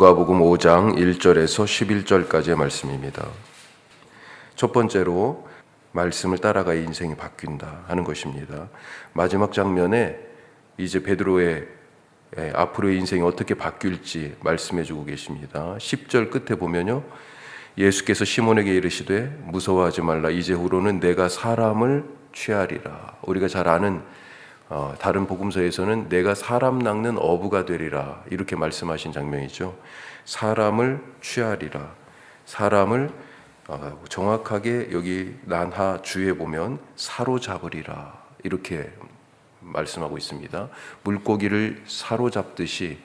누가복음 5장 1절에서 11절까지의 말씀입니다. 첫 번째로 말씀을 따라가 인생이 바뀐다 하는 것입니다. 마지막 장면에 이제 베드로의 앞으로의 인생이 어떻게 바뀔지 말씀해 주고 계십니다. 10절 끝에 보면요, 예수께서 시몬에게 이르시되 무서워하지 말라. 이제후로는 내가 사람을 취하리라. 우리가 잘 아는 다른 복음서에서는 내가 사람 낚는 어부가 되리라 이렇게 말씀하신 장면이죠. 사람을 취하리라. 사람을 정확하게 여기 난하 주에 보면 사로잡으리라 이렇게 말씀하고 있습니다. 물고기를 사로잡듯이,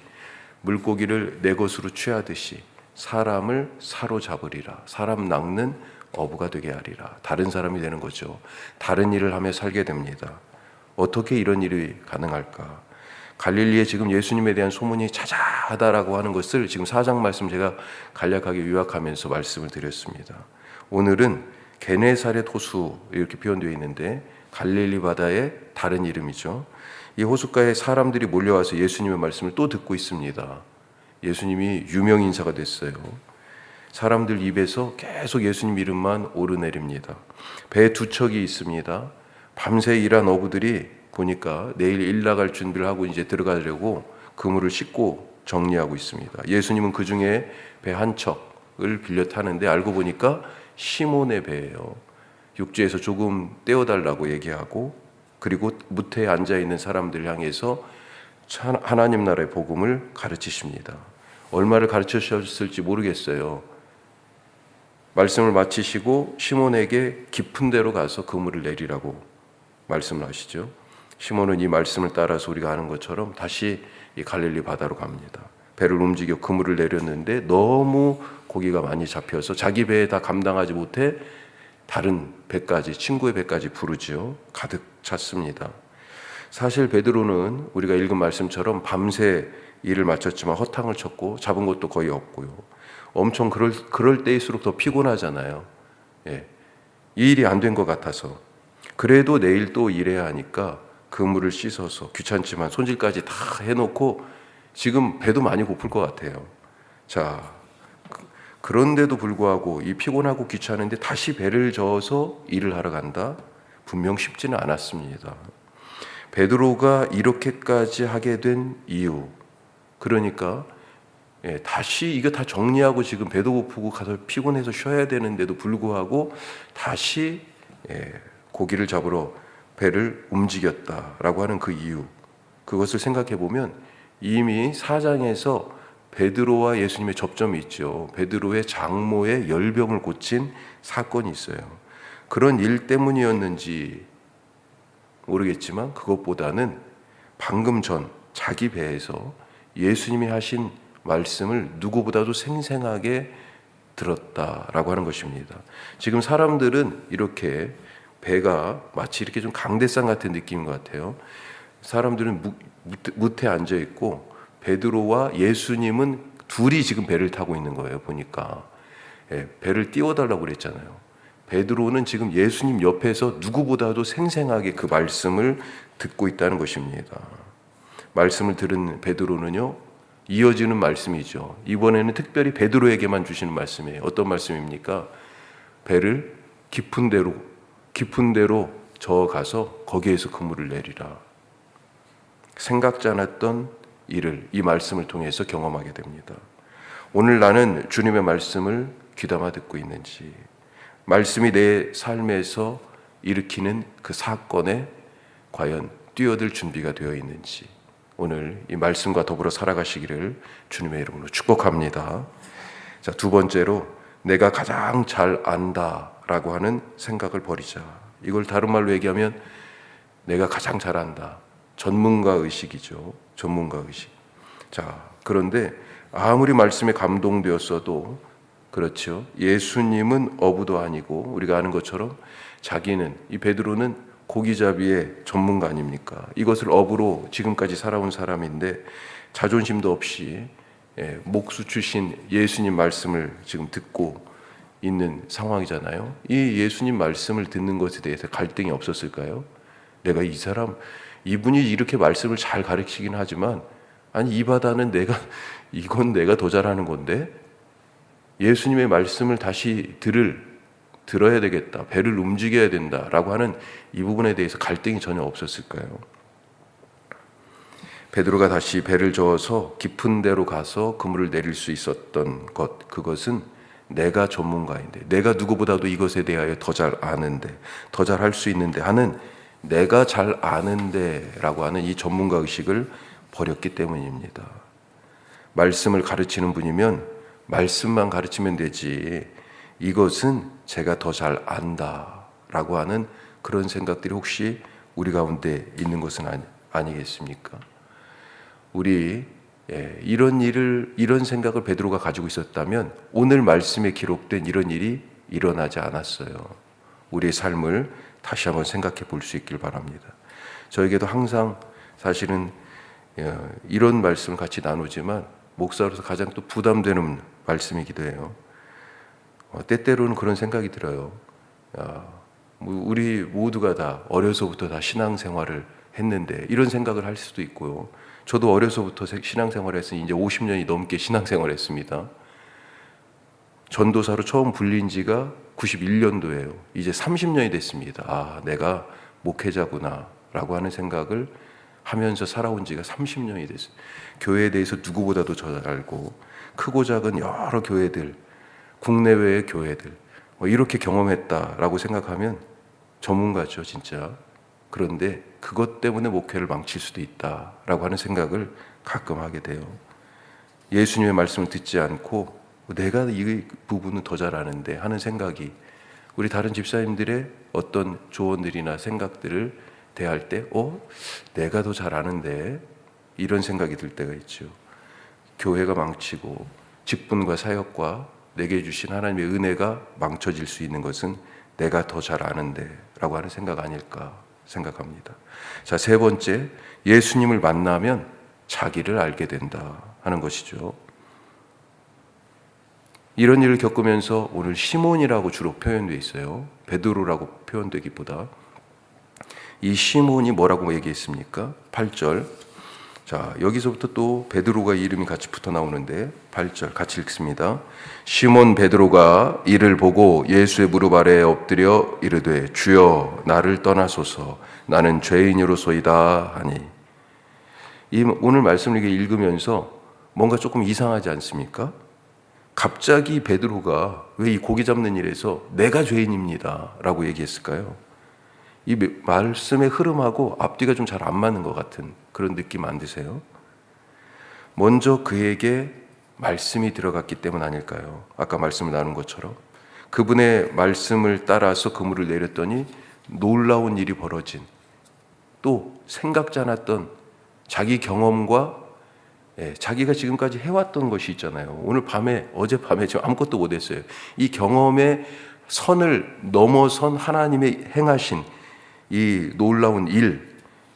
물고기를 내 것으로 취하듯이 사람을 사로잡으리라. 사람 낚는 어부가 되게 하리라. 다른 사람이 되는 거죠. 다른 일을 하며 살게 됩니다. 어떻게 이런 일이 가능할까? 갈릴리에 지금 예수님에 대한 소문이 자자하다라고 하는 것을 지금 4장 말씀 제가 간략하게 요약하면서 말씀을 드렸습니다. 오늘은 게네사렛 호수 이렇게 표현되어 있는데 갈릴리 바다의 다른 이름이죠. 이 호숫가에 사람들이 몰려와서 예수님의 말씀을 또 듣고 있습니다. 예수님이 유명 인사가 됐어요. 사람들 입에서 계속 예수님 이름만 오르내립니다. 배에 두 척이 있습니다. 밤새 일한 어부들이 보니까 내일 일 나갈 준비를 하고 이제 들어가려고 그물을 싣고 정리하고 있습니다. 예수님은 그 중에 배 한 척을 빌려 타는데 알고 보니까 시몬의 배예요. 육지에서 조금 떼어달라고 얘기하고, 그리고 무태에 앉아있는 사람들 향해서 하나님 나라의 복음을 가르치십니다. 얼마를 가르치셨을지 모르겠어요. 말씀을 마치시고 시몬에게 깊은 데로 가서 그물을 내리라고 말씀을 하시죠. 시몬은 이 말씀을 따라서 우리가 아는 것처럼 다시 이 갈릴리 바다로 갑니다. 배를 움직여 그물을 내렸는데 너무 고기가 많이 잡혀서 자기 배에 다 감당하지 못해 다른 배까지, 친구의 배까지 부르지요. 가득 찼습니다. 사실 베드로는 우리가 읽은 말씀처럼 밤새 일을 마쳤지만 허탕을 쳤고 잡은 것도 거의 없고요. 엄청 그럴 때일수록 더 피곤하잖아요. 이 일이 안 된 것 같아서. 그래도 내일 또 일해야 하니까 그물을 씻어서, 귀찮지만 손질까지 다 해놓고 지금 배도 많이 고플 것 같아요. 자, 그런데도 불구하고 이 피곤하고 귀찮은데 다시 배를 저어서 일을 하러 간다? 분명 쉽지는 않았습니다. 베드로가 이렇게까지 하게 된 이유, 그러니까 다시 이거 다 정리하고 지금 배도 고프고 가서 피곤해서 쉬어야 되는데도 불구하고 다시 고기를 잡으러 배를 움직였다라고 하는 그 이유, 그것을 생각해 보면 이미 4장에서 베드로와 예수님의 접점이 있죠. 베드로의 장모의 열병을 고친 사건이 있어요. 그런 일 때문이었는지 모르겠지만 그것보다는 방금 전 자기 배에서 예수님이 하신 말씀을 누구보다도 생생하게 들었다라고 하는 것입니다. 지금 사람들은 이렇게 배가 마치 이렇게 좀 강대상 같은 느낌인 것 같아요. 사람들은 무태 앉아 있고 베드로와 예수님은 둘이 지금 배를 타고 있는 거예요. 보니까 배를 띄워달라고 그랬잖아요. 베드로는 지금 예수님 옆에서 누구보다도 생생하게 그 말씀을 듣고 있다는 것입니다. 말씀을 들은 베드로는요, 이어지는 말씀이죠. 이번에는 특별히 베드로에게만 주시는 말씀이에요. 어떤 말씀입니까? 배를 깊은 데로 저어가서 거기에서 그물을 내리라. 생각지 않았던 일을 이 말씀을 통해서 경험하게 됩니다. 오늘 나는 주님의 말씀을 귀담아 듣고 있는지, 말씀이 내 삶에서 일으키는 그 사건에 과연 뛰어들 준비가 되어 있는지, 오늘 이 말씀과 더불어 살아가시기를 주님의 이름으로 축복합니다. 자, 두 번째로 내가 가장 잘 안다라고 하는 생각을 버리자. 이걸 다른 말로 얘기하면 내가 가장 잘 안다. 전문가 의식이죠. 전문가 의식. 자, 그런데 아무리 말씀에 감동되었어도 그렇죠. 예수님은 어부도 아니고 우리가 아는 것처럼 자기는, 이 베드로는 고기잡이의 전문가 아닙니까? 이것을 업으로 지금까지 살아온 사람인데 자존심도 없이 목수 출신 예수님 말씀을 지금 듣고 있는 상황이잖아요. 이 예수님 말씀을 듣는 것에 대해서 갈등이 없었을까요? 내가 이분이 이렇게 말씀을 잘 가르치긴 하지만 아니 이 바다는 이건 내가 더 잘하는 건데 예수님의 말씀을 다시 들어야 되겠다, 배를 움직여야 된다라고 하는 이 부분에 대해서 갈등이 전혀 없었을까요? 베드로가 다시 배를 저어서 깊은 데로 가서 그물을 내릴 수 있었던 그것은 내가 전문가인데, 내가 누구보다도 이것에 대하여 더 잘 아는데, 더 잘 할 수 있는데 하는, 내가 잘 아는데 라고 하는 이 전문가 의식을 버렸기 때문입니다. 말씀을 가르치는 분이면 말씀만 가르치면 되지, 이것은 제가 더 잘 안다 라고 하는 그런 생각들이 혹시 우리 가운데 있는 것은 아니겠습니까? 이런 생각을 베드로가 가지고 있었다면 오늘 말씀에 기록된 이런 일이 일어나지 않았어요. 우리의 삶을 다시 한번 생각해 볼 수 있길 바랍니다. 저에게도 항상 사실은 이런 말씀을 같이 나누지만 목사로서 가장 또 부담되는 말씀이기도 해요. 때때로는 그런 생각이 들어요. 우리 모두가 다 어려서부터 다 신앙생활을 했는데, 이런 생각을 할 수도 있고요. 저도 어려서부터 신앙생활을 했으니 이제 50년이 넘게 신앙생활을 했습니다. 전도사로 처음 불린 지가 91년도예요. 이제 30년이 됐습니다. 내가 목회자구나 라고 하는 생각을 하면서 살아온 지가 30년이 됐어요. 교회에 대해서 누구보다도 잘 알고, 크고 작은 여러 교회들, 국내외의 교회들, 이렇게 경험했다라고 생각하면 전문가죠, 진짜. 그런데 그것 때문에 목회를 망칠 수도 있다라고 하는 생각을 가끔 하게 돼요. 예수님의 말씀을 듣지 않고 내가 이 부분은 더 잘 아는데 하는 생각이, 우리 다른 집사님들의 어떤 조언들이나 생각들을 대할 때 내가 더 잘 아는데, 이런 생각이 들 때가 있죠. 교회가 망치고 직분과 사역과 내게 주신 하나님의 은혜가 망쳐질 수 있는 것은 내가 더 잘 아는데 라고 하는 생각 아닐까 생각합니다. 자, 세 번째, 예수님을 만나면 자기를 알게 된다 하는 것이죠. 이런 일을 겪으면서 오늘 시몬이라고 주로 표현되어 있어요. 베드로라고 표현되기보다. 이 시몬이 뭐라고 얘기했습니까? 8절. 자, 여기서부터 또 베드로가 이름이 같이 붙어 나오는데 8절 같이 읽습니다. 시몬 베드로가 이를 보고 예수의 무릎 아래에 엎드려 이르되 주여 나를 떠나소서 나는 죄인으로소이다 하니. 오늘 말씀을 읽으면서 뭔가 조금 이상하지 않습니까? 갑자기 베드로가 왜 이 고기 잡는 일에서 내가 죄인입니다 라고 얘기했을까요? 이 말씀의 흐름하고 앞뒤가 좀 잘 안 맞는 것 같은 그런 느낌 안 드세요? 먼저 그에게 말씀이 들어갔기 때문 아닐까요? 아까 말씀을 나눈 것처럼 그분의 말씀을 따라서 그물을 내렸더니 놀라운 일이 벌어진, 또 생각지 않았던 자기 경험과 자기가 지금까지 해왔던 것이 있잖아요. 어젯밤에 지금 아무것도 못했어요. 이 경험의 선을 넘어선 하나님의 행하신 이 놀라운 일,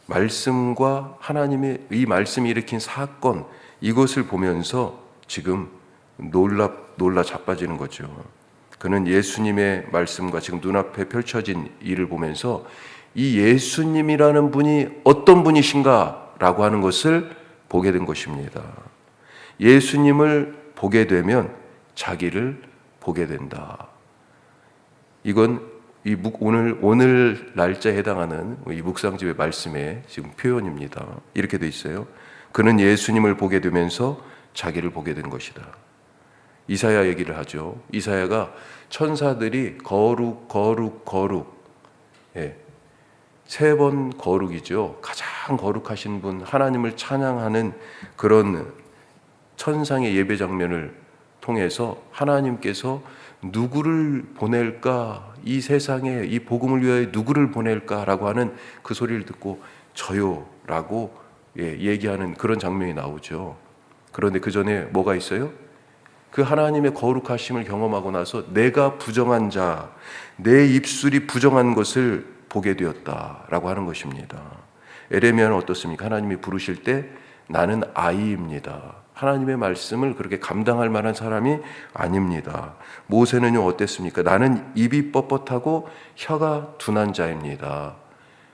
말씀과 하나님의 이 말씀이 일으킨 사건, 이것을 보면서 지금 놀라 자빠지는 거죠. 그는 예수님의 말씀과 지금 눈앞에 펼쳐진 일을 보면서 이 예수님이라는 분이 어떤 분이신가 라고 하는 것을 보게 된 것입니다. 예수님을 보게 되면 자기를 보게 된다. 이건 오늘 날짜에 해당하는 이 묵상집의 말씀의 지금 표현입니다. 이렇게 돼 있어요. 그는 예수님을 보게 되면서 자기를 보게 된 것이다. 이사야 얘기를 하죠. 이사야가 천사들이 거룩 세 번 거룩이죠. 가장 거룩하신 분, 하나님을 찬양하는 그런 천상의 예배 장면을 통해서 하나님께서 누구를 보낼까, 이 세상에 이 복음을 위하여 누구를 보낼까라고 하는 그 소리를 듣고 저요라고 얘기하는 그런 장면이 나오죠. 그런데 그 전에 뭐가 있어요? 그 하나님의 거룩하심을 경험하고 나서 내가 부정한 자, 내 입술이 부정한 것을 보게 되었다라고 하는 것입니다. 에레미야는 어떻습니까? 하나님이 부르실 때 나는 아이입니다. 하나님의 말씀을 그렇게 감당할 만한 사람이 아닙니다. 모세는요 어땠습니까? 나는 입이 뻣뻣하고 혀가 둔한 자입니다.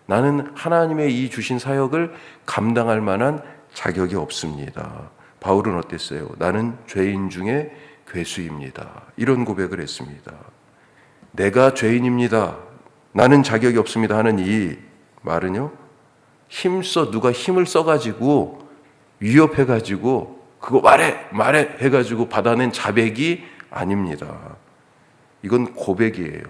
나는 하나님의 이 주신 사역을 감당할 만한 자격이 없습니다. 바울은 어땠어요? 나는 죄인 중에 괴수입니다. 이런 고백을 했습니다. 내가 죄인입니다. 나는 자격이 없습니다 하는 이 말은요, 누가 힘을 써가지고 위협해가지고 그거 말해 해가지고 받아낸 자백이 아닙니다. 이건 고백이에요.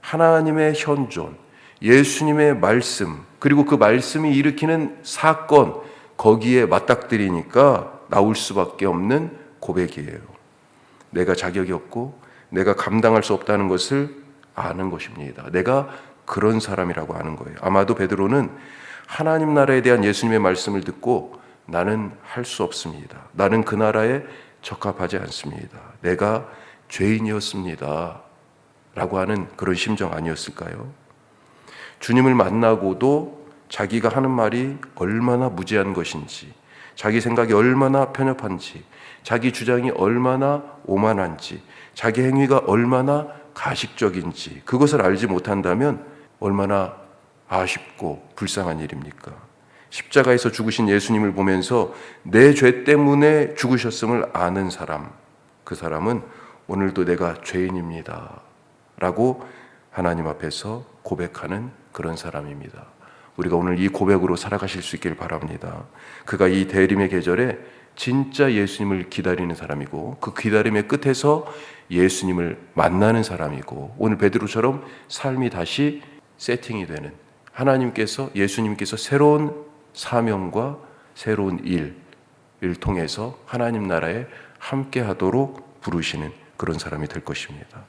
하나님의 현존, 예수님의 말씀, 그리고 그 말씀이 일으키는 사건, 거기에 맞닥뜨리니까 나올 수밖에 없는 고백이에요. 내가 자격이 없고 내가 감당할 수 없다는 것을 아는 것입니다. 내가 그런 사람이라고 아는 거예요. 아마도 베드로는 하나님 나라에 대한 예수님의 말씀을 듣고 나는 할 수 없습니다. 나는 그 나라에 적합하지 않습니다. 내가 죄인이었습니다. 라고 하는 그런 심정 아니었을까요? 주님을 만나고도 자기가 하는 말이 얼마나 무지한 것인지, 자기 생각이 얼마나 편협한지, 자기 주장이 얼마나 오만한지, 자기 행위가 얼마나 가식적인지 그것을 알지 못한다면 얼마나 아쉽고 불쌍한 일입니까? 십자가에서 죽으신 예수님을 보면서 내 죄 때문에 죽으셨음을 아는 사람, 그 사람은 오늘도 내가 죄인입니다 라고 하나님 앞에서 고백하는 그런 사람입니다. 우리가 오늘 이 고백으로 살아가실 수 있길 바랍니다. 그가 이 대림의 계절에 진짜 예수님을 기다리는 사람이고 그 기다림의 끝에서 예수님을 만나는 사람이고 오늘 베드로처럼 삶이 다시 세팅이 되는, 하나님께서, 예수님께서 새로운 사명과 새로운 일을 통해서 하나님 나라에 함께 하도록 부르시는 그런 사람이 될 것입니다.